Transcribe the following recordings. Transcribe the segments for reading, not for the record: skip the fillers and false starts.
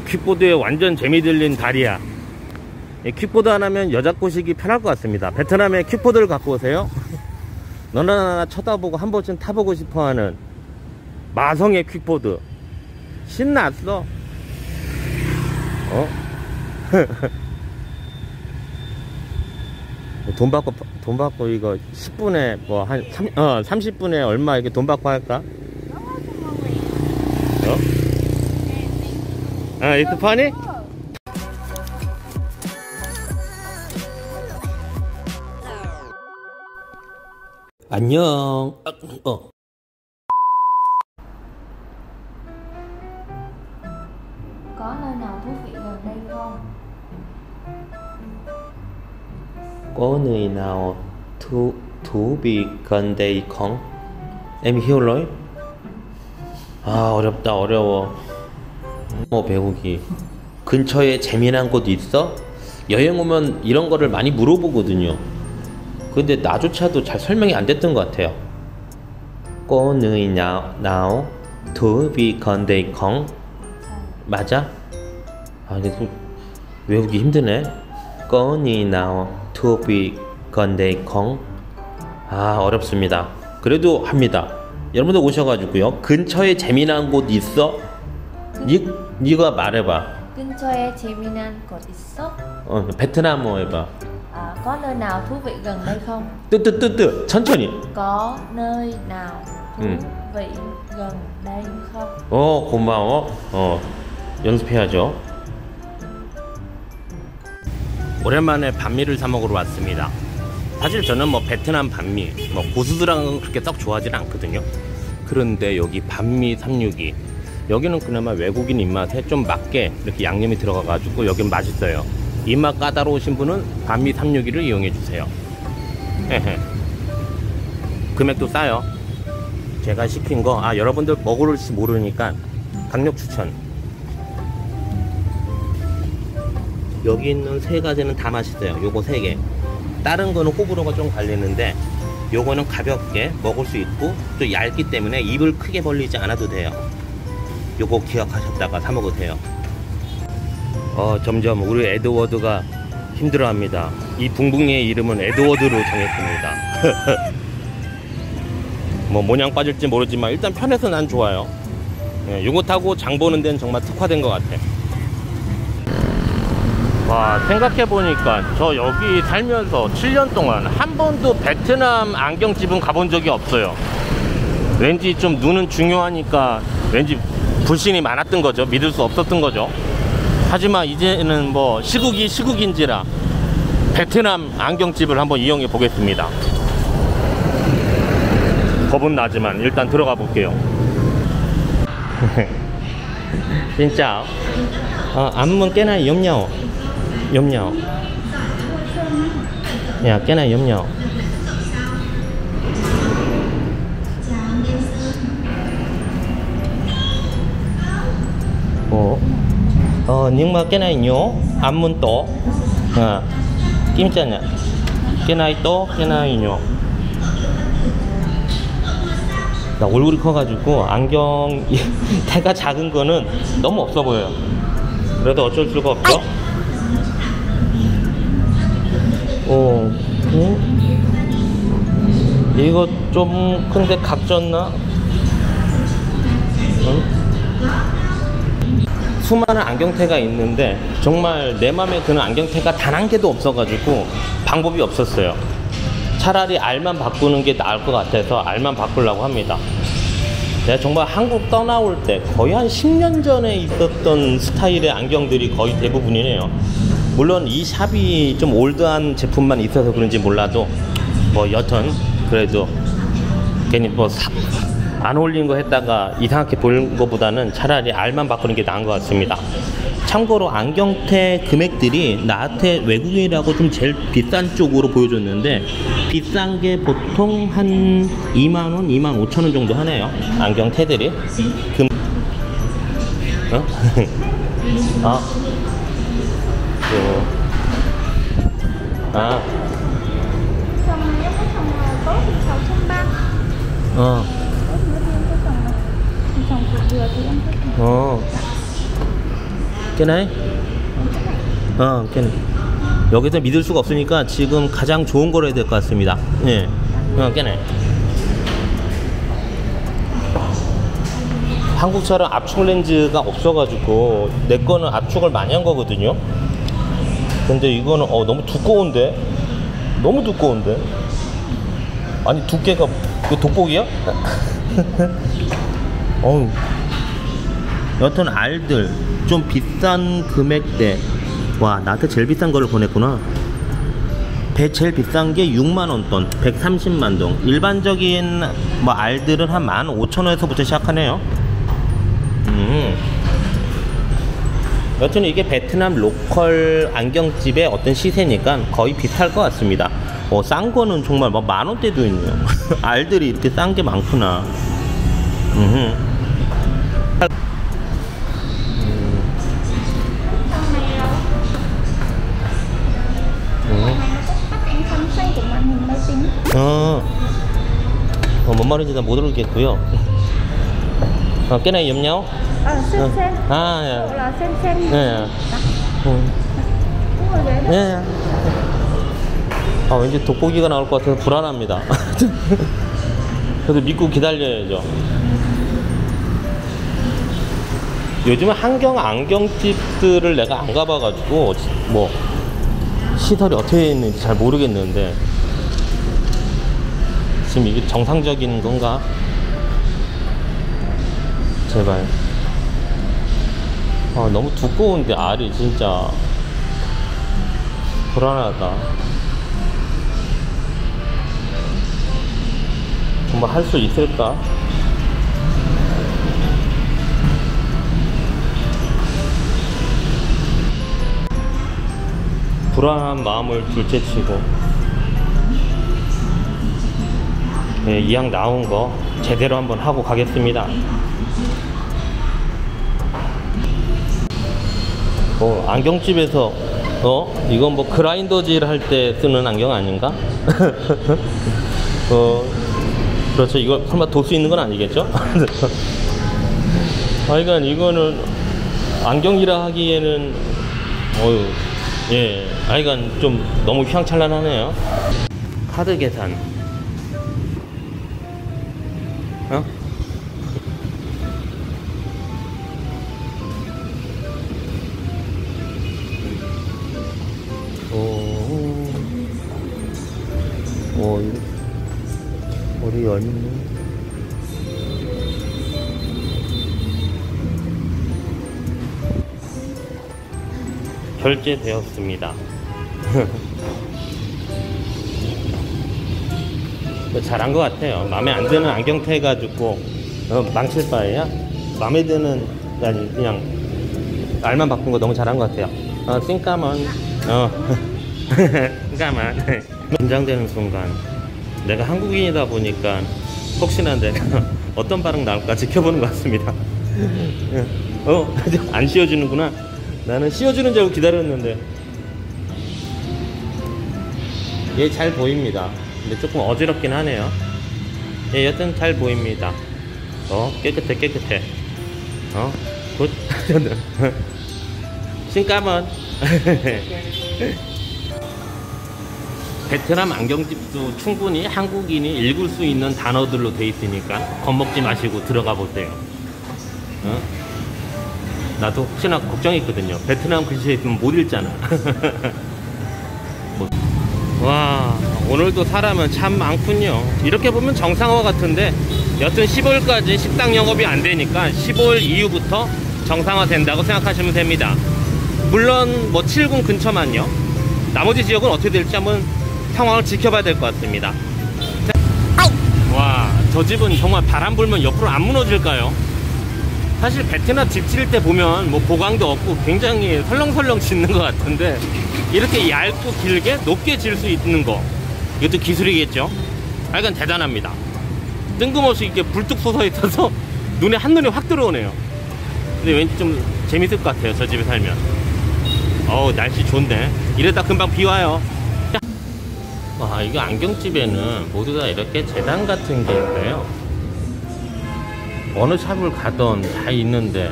킥보드에 완전 재미 들린 달이야. 킥보드 하나면 여자 꼬시기 편할 것 같습니다. 베트남에 킥보드를 갖고 오세요. 너나 쳐다보고 한 번쯤 타보고 싶어하는 마성의 킥보드. 신났어. 돈 받고 이거 10분에 뭐 한 30분에 얼마 이렇게 돈 받고 할까? It's funny? 안녕. Có nơi nào thú vị gần đây không? Có nơi nào thú vị gần đây không? Em hiểu rồi? 어렵다 어려워. 배우기. 근처에 재미난 곳 있어? 여행 오면 이런 거를 많이 물어보거든요. 근데 나조차도 잘 설명이 안 됐던 것 같아요. Có nơi nào thú vị gần đây không? 맞아? 근데 좀 외우기 힘드네. Có nơi nào thú vị gần đây không? 어렵습니다. 그래도 합니다. 여러분들 오셔가지고요. 근처에 재미난 곳 있어? 네가 말해봐. 근처에 재미난 곳 있어? 베트남어 해봐. Có nơi nào thú vị gần đây không? 뜨 천천히. Có nơi nào thú vị gần đây không? 고마워. 연습해야죠. 오랜만에 반미를 사 먹으러 왔습니다. 사실 저는 뭐 베트남 반미, 뭐 고수들랑 그렇게 썩 좋아하지는 않거든요. 그런데 여기 반미 362, 여기는 그나마 외국인 입맛에 좀 맞게 이렇게 양념이 들어가가지고 여긴 맛있어요. 입맛 까다로우신 분은 반미 362를 이용해주세요. 금액도 싸요. 제가 시킨 거 여러분들 먹을지 모르니까 강력 추천. 여기 있는 세 가지는 다 맛있어요. 요거 세 개. 다른 거는 호불호가 좀 갈리는데 요거는 가볍게 먹을 수 있고 또 얇기 때문에 입을 크게 벌리지 않아도 돼요. 요거 기억하셨다가 사 먹으세요. 점점 우리 에드워드가 힘들어합니다. 이 붕붕이의 이름은 에드워드로 정했습니다. 뭐 모양 빠질지 모르지만 일단 편해서 난 좋아요. 요거 타고 장 보는 데는 정말 특화된 것 같아. 와, 생각해보니까 저 여기 살면서 7년 동안 한 번도 베트남 안경집은 가본 적이 없어요. 왠지 좀 눈은 중요하니까 왠지 불신이 많았던 거죠. 믿을 수 없었던 거죠. 하지만 이제는 뭐 시국인지라 베트남 안경집을 한번 이용해 보겠습니다. 겁은 나지만 일단 들어가 볼게요. 진짜 안문 깨나 염려. 야, 깨나 염려. nhưng mà cái này nhố 안문 또 김짜냐 cái này 또 cái này nhố. 나 얼굴이 커가지고 안경 태가 작은 거는 너무 없어 보여요. 그래도 어쩔 수가 없죠. 이거 좀 근데 각졌나? 수많은 안경테가 있는데 정말 내 맘에 드는 안경테가 단 한 개도 없어가지고 방법이 없었어요. 차라리 알만 바꾸는 게 나을 것 같아서 알만 바꾸려고 합니다. 내가 정말 한국 떠나올 때 거의 한 10년 전에 있었던 스타일의 안경들이 거의 대부분이네요. 물론 이 샵이 좀 올드한 제품만 있어서 그런지 몰라도 뭐 여튼 그래도 괜히 뭐 안 어울리는 거 했다가 이상하게 보이는 것보다는 차라리 알만 바꾸는 게 나은 것 같습니다. 참고로 안경테 금액들이 나한테 외국인이라고 좀 제일 비싼 쪽으로 보여줬는데 비싼 게 보통 한 2만원, 2만 5천원 정도 하네요. 안경테들이 깨나이? 깨나이. 여기서 믿을 수가 없으니까 지금 가장 좋은 걸 해야 될 것 같습니다. 예. 깨나이. 한국처럼 압축 렌즈가 없어가지고 내 거는 압축을 많이 한 거거든요. 근데 이거는 너무 두꺼운데? 너무 두꺼운데? 아니 두께가 이거 돋보기야? 여튼 알들 좀 비싼 금액대. 와, 나한테 제일 비싼 거를 보냈구나. 제일 비싼 게 6만원 돈, 130만 동. 일반적인 뭐 알들은 한 15,000원에서부터 시작하네요. 여튼 이게 베트남 로컬 안경집의 어떤 시세니까 거의 비슷할 것 같습니다. 싼 거는 정말 막 만원대도 있네요. 알들이 이렇게 싼 게 많구나. 뭔 말인지 난 못 모르겠고요. cái này giùm nhau. Xem. Dạ. Bộ là xem. 네. Đúng rồi vậy đó. 네. 왠지 돋보기가 나올 것 같아서 불안합니다. 그래도 믿고 기다려야죠. 요즘은 한경 안경집들을 내가 안 가봐가지고 뭐 시설이 어떻게 있는지 잘 모르겠는데 지금 이게 정상적인 건가? 제발. 너무 두꺼운데 알이 진짜 불안하다. 정말 할 수 있을까? 불안한 마음을 둘째치고 이왕 나온 거 제대로 한번 하고 가겠습니다. 안경집에서 이건 뭐 그라인더질 할 때 쓰는 안경 아닌가? 그렇죠. 이거 설마 돌 수 있는 건 아니겠죠? 하여간 이거는 안경이라 하기에는 예, 하여간 좀 너무 휘황찬란하네요. 카드 계산. 어디 열리네. 결제되었습니다. 잘한 것 같아요. 마음에 안 드는 안경테 해가지고 망칠 바에야 마음에 드는, 아니 그냥 알만 바꾼 거 너무 잘한 것 같아요. 싱까먼 싱까먼. 긴장되는 순간, 내가 한국인이다 보니까 혹시나 내가 어떤 반응 나올까 지켜보는 것 같습니다. 안 씌워주는구나. 나는 씌워주는 줄 알고 기다렸는데. 얘 잘 보입니다. 근데 조금 어지럽긴 하네요. 예, 여튼 잘 보입니다. 깨끗해. 굿. 싱까먼. 베트남 안경집도 충분히 한국인이 읽을 수 있는 단어들로 돼 있으니까 겁먹지 마시고 들어가 보세요. 나도 혹시나 걱정했거든요. 베트남 글씨에 있으면 못 읽잖아. 와, 오늘도 사람은 참 많군요. 이렇게 보면 정상화 같은데 여튼 15일까지 식당 영업이 안 되니까 15일 이후부터 정상화 된다고 생각하시면 됩니다. 물론 뭐 7군 근처만요. 나머지 지역은 어떻게 될지 한번 상황을 지켜봐야 될 것 같습니다. 와, 저 집은 정말 바람 불면 옆으로 안 무너질까요? 사실 베트남 집 지을 때 보면 뭐 보강도 없고 굉장히 설렁설렁 짓는 것 같은데 이렇게 얇고 길게 높게 질 수 있는 거, 이것도 기술이겠죠? 하여간 대단합니다. 뜬금없이 이렇게 불뚝 솟아 있어서 눈에 한눈에 확 들어오네요. 근데 왠지 좀 재밌을 것 같아요, 저 집에 살면. 날씨 좋네. 이러다 금방 비 와요. 와, 이거 안경집에는 모두 다 이렇게 재단 같은 게 있어요. 어느 샵을 가던 다 있는데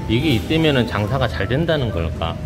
이게 이때면은 장사가 잘 된다는 걸까?